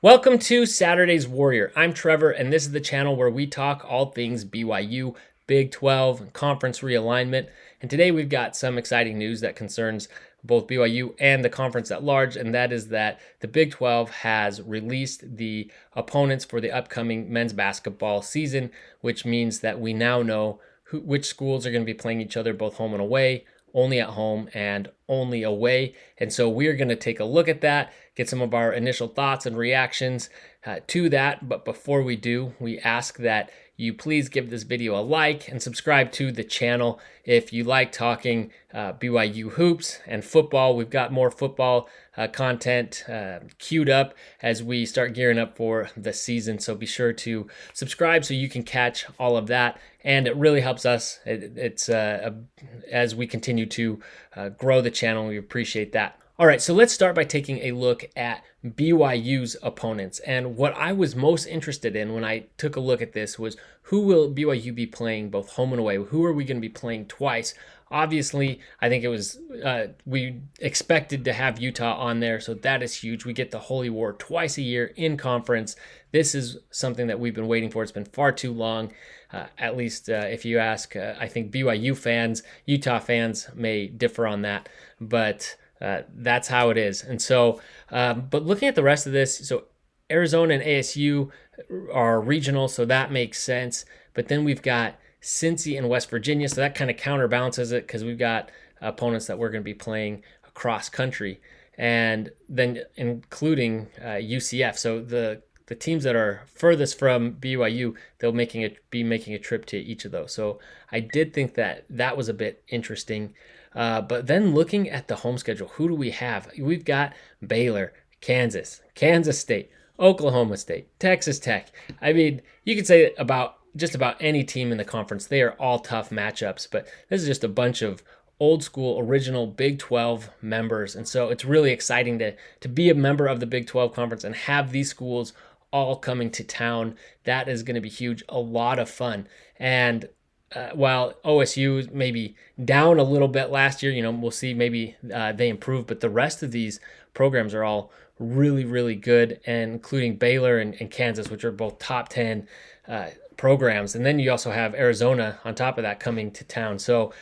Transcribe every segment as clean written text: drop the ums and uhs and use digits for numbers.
Welcome to Saturday's Warrior. I'm Trevor, and this is the channel where we talk all things BYU, Big 12, and conference realignment. And today we've got some exciting news that concerns both BYU and the conference at large, and that is that the Big 12 has released the opponents for the upcoming men's basketball season, which means that we now know which schools are going to be playing each other both home and away, only at home and only away. And so we're going to take a look at that, get some of our initial thoughts and reactions to that. But before we do, we ask that you please give this video a like and subscribe to the channel if you like talking BYU hoops and football. We've got more football content queued up as we start gearing up for the season. So be sure to subscribe so you can catch all of that. And it really helps us. As we continue to grow the channel. We appreciate that. All right, so let's start by taking a look at BYU's opponents. And what I was most interested in when I took a look at this was who will BYU be playing both home and away? Who are we going to be playing twice? Obviously, I think it was we expected to have Utah on there, so that is huge. We get the Holy War twice a year in conference. This is something that we've been waiting for. It's been far too long. At least if you ask, I think BYU fans, Utah fans may differ on that, but that's how it is. And so, but looking at the rest of this, so Arizona and ASU are regional, so that makes sense. But then we've got Cincy and West Virginia, so that kind of counterbalances it because we've got opponents that we're going to be playing across country, and then including UCF. So the teams that are furthest from BYU, they'll be making a trip to each of those. So I did think that was a bit interesting. But then looking at the home schedule, who do we have? We've got Baylor, Kansas State, Oklahoma State, Texas Tech. I mean, you could say about just about any team in the conference. They are all tough matchups, but this is just a bunch of old school, original Big 12 members. And so it's really exciting to be a member of the Big 12 conference and have these schools all coming to town. That is going to be huge, a lot of fun. And while OSU maybe down a little bit last year, we'll see maybe they improve, but the rest of these programs are all really, really good, and including Baylor and Kansas, which are both top 10 programs. And then you also have Arizona on top of that coming to town. So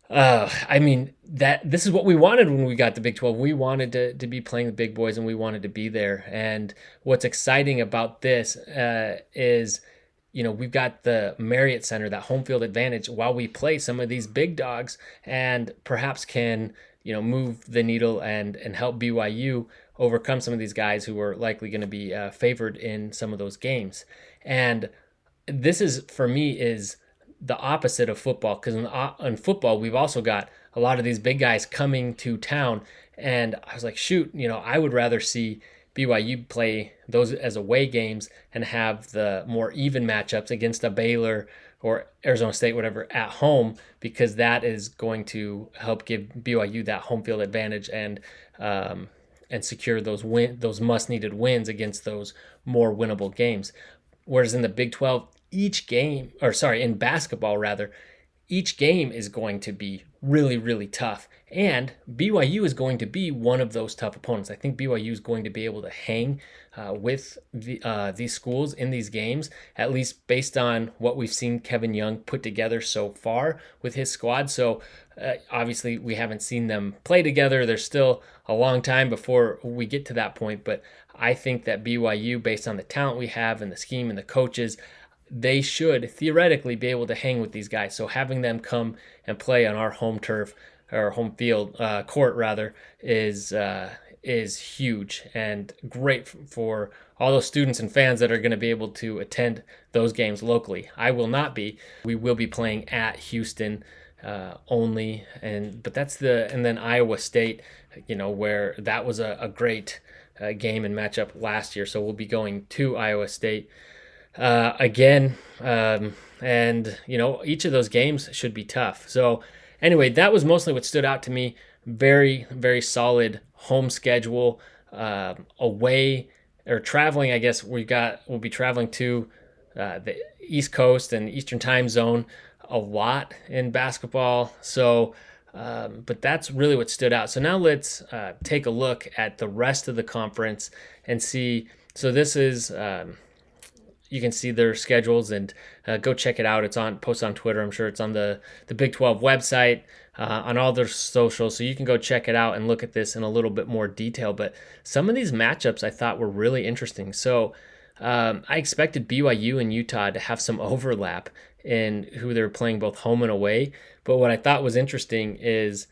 I mean, this is what we wanted when we got the Big 12. We wanted to be playing the big boys, and we wanted to be there. And what's exciting about this is, we've got the Marriott Center, that home field advantage, while we play some of these big dogs, and perhaps can, move the needle and help BYU overcome some of these guys who are likely going to be favored in some of those games. And this is, for me, is the opposite of football, because in football, we've also got a lot of these big guys coming to town. And I was like, shoot, I would rather see BYU play those as away games and have the more even matchups against a Baylor or Arizona State, whatever, at home, because that is going to help give BYU that home field advantage and secure those must-needed wins against those more winnable games. Whereas in the Big 12, in basketball rather, each game is going to be really, really tough. And BYU is going to be one of those tough opponents. I think BYU is going to be able to hang with these schools in these games, at least based on what we've seen Kevin Young put together so far with his squad. So obviously we haven't seen them play together. There's still a long time before we get to that point. But I think that BYU, based on the talent we have and the scheme and the coaches, they should theoretically be able to hang with these guys. So having them come and play on our home turf, or home field court rather, is huge and great for all those students and fans that are going to be able to attend those games locally. I will not be. We will be playing at Houston only, but and then Iowa State, where that was a great game and matchup last year. So we'll be going to Iowa State again, and each of those games should be tough. So anyway, that was mostly what stood out to me. Very, very solid home schedule. Away or traveling, I guess we'll be traveling to the East Coast and Eastern Time Zone a lot in basketball. So but that's really what stood out. So now let's take a look at the rest of the conference and see So this is you can see their schedules and go check it out. It's on posted on Twitter. I'm sure it's on the Big 12 website, on all their socials. So you can go check it out and look at this in a little bit more detail. But some of these matchups I thought were really interesting. So I expected BYU and Utah to have some overlap in who they're playing both home and away. But what I thought was interesting is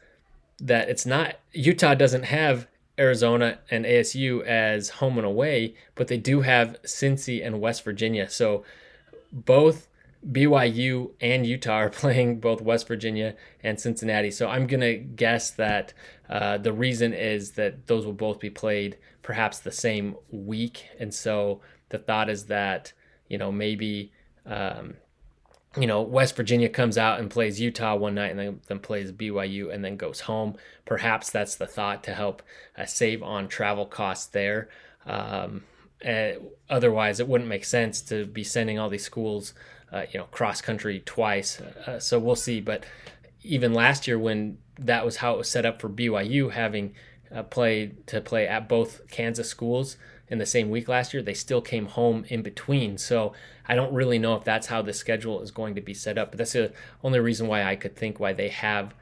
that it's not, Utah doesn't have Arizona and ASU as home and away, but they do have Cincy and West Virginia. So both BYU and Utah are playing both West Virginia and Cincinnati. So I'm going to guess that the reason is that those will both be played perhaps the same week. And so the thought is that, maybe West Virginia comes out and plays Utah one night and then plays BYU and then goes home. Perhaps that's the thought to help save on travel costs there. Otherwise, it wouldn't make sense to be sending all these schools, cross country twice. So we'll see. But even last year, when that was how it was set up for BYU, having play at both Kansas schools in the same week last year, they still came home in between. So I don't really know if that's how the schedule is going to be set up, but that's the only reason why I could think why they have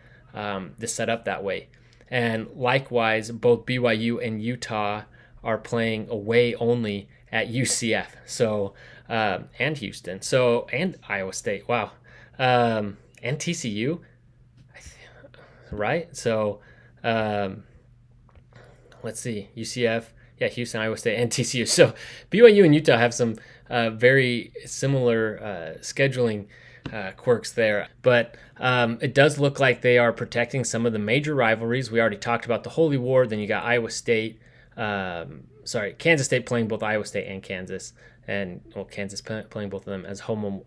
this set up that way. And likewise, both BYU and Utah are playing away only at UCF. So and Houston. So and Iowa State. Wow. And TCU. Right. So let's see. UCF. Yeah, Houston, Iowa State, and TCU. So BYU and Utah have some very similar scheduling quirks there. But it does look like they are protecting some of the major rivalries. We already talked about the Holy War. Then you got Kansas State playing both Iowa State and Kansas. And Kansas playing both of them as home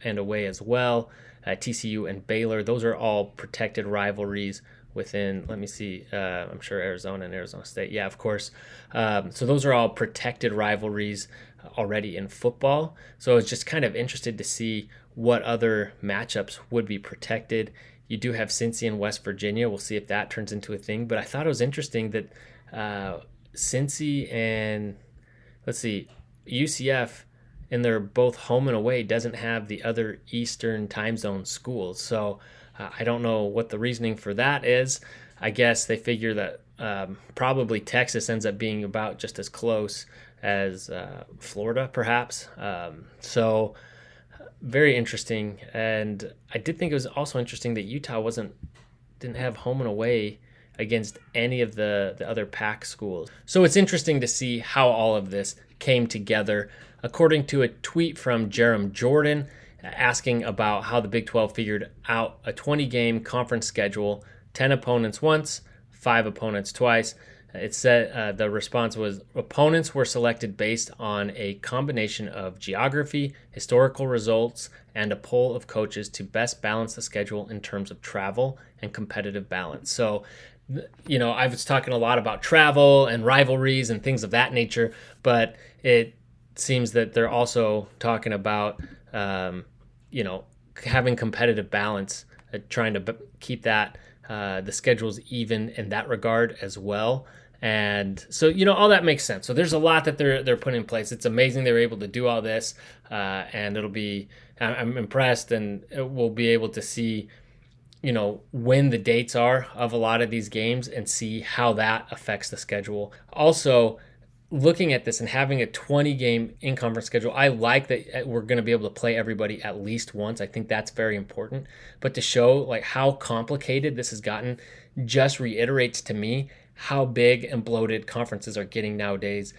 and away as well. TCU and Baylor, those are all protected rivalries within, let me see, I'm sure Arizona and Arizona State. Yeah, of course. So those are all protected rivalries already in football. So I was just kind of interested to see what other matchups would be protected. You do have Cincy and West Virginia. We'll see if that turns into a thing. But I thought it was interesting that Cincy and, UCF, and they're both home and away, doesn't have the other Eastern time zone schools. So I don't know what the reasoning for that is. I guess they figure that probably Texas ends up being about just as close as Florida, perhaps. So very interesting. And I did think it was also interesting that Utah didn't have home and away against any of the other Pac schools. So it's interesting to see how all of this came together. According to a tweet from Jerem Jordan, asking about how the Big 12 figured out a 20-game conference schedule, 10 opponents once, 5 opponents twice. It said the response was, opponents were selected based on a combination of geography, historical results, and a poll of coaches to best balance the schedule in terms of travel and competitive balance. So, I was talking a lot about travel and rivalries and things of that nature, but it seems that they're also talking about having competitive balance, trying to keep that the schedules even in that regard as well. And so, all that makes sense. So there's a lot that they're putting in place. It's amazing they were able to do all this, and I'm impressed, and we'll be able to see, when the dates are of a lot of these games and see how that affects the schedule. Also, looking at this and having a 20-game in-conference schedule, I like that we're going to be able to play everybody at least once. I think that's very important. But to show how complicated this has gotten just reiterates to me how big and bloated conferences are getting nowadays.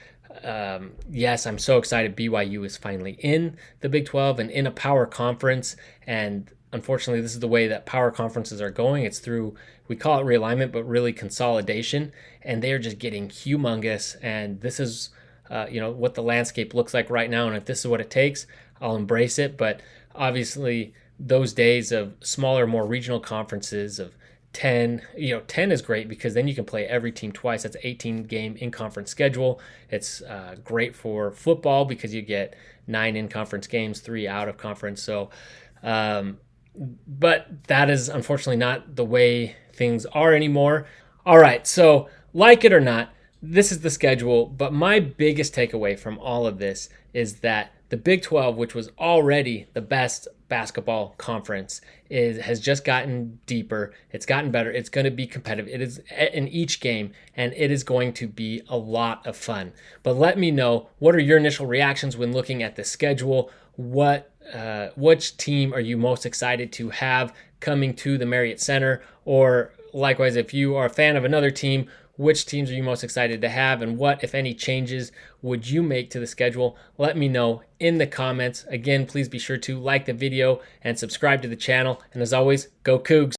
Yes, I'm so excited BYU is finally in the Big 12 and in a power conference. And unfortunately, this is the way that power conferences are going. It's through, we call it realignment, but really consolidation. And they're just getting humongous. And this is, what the landscape looks like right now. And if this is what it takes, I'll embrace it. But obviously, those days of smaller, more regional conferences of 10, 10 is great because then you can play every team twice. That's an 18-game in-conference schedule. It's great for football because you get 9 in-conference games, 3 out of conference. So, but that is unfortunately not the way things are anymore. All right, so like it or not, this is the schedule, but my biggest takeaway from all of this is that the Big 12, which was already the best basketball conference, has just gotten deeper. It's gotten better. It's going to be competitive. It is in each game, and it is going to be a lot of fun. But let me know, what are your initial reactions when looking at the schedule? Which team are you most excited to have coming to the Marriott Center? Or likewise, if you are a fan of another team, which teams are you most excited to have, and what, if any, changes would you make to the schedule? Let me know in the comments. Again, please be sure to like the video and subscribe to the channel. And as always, go Cougs!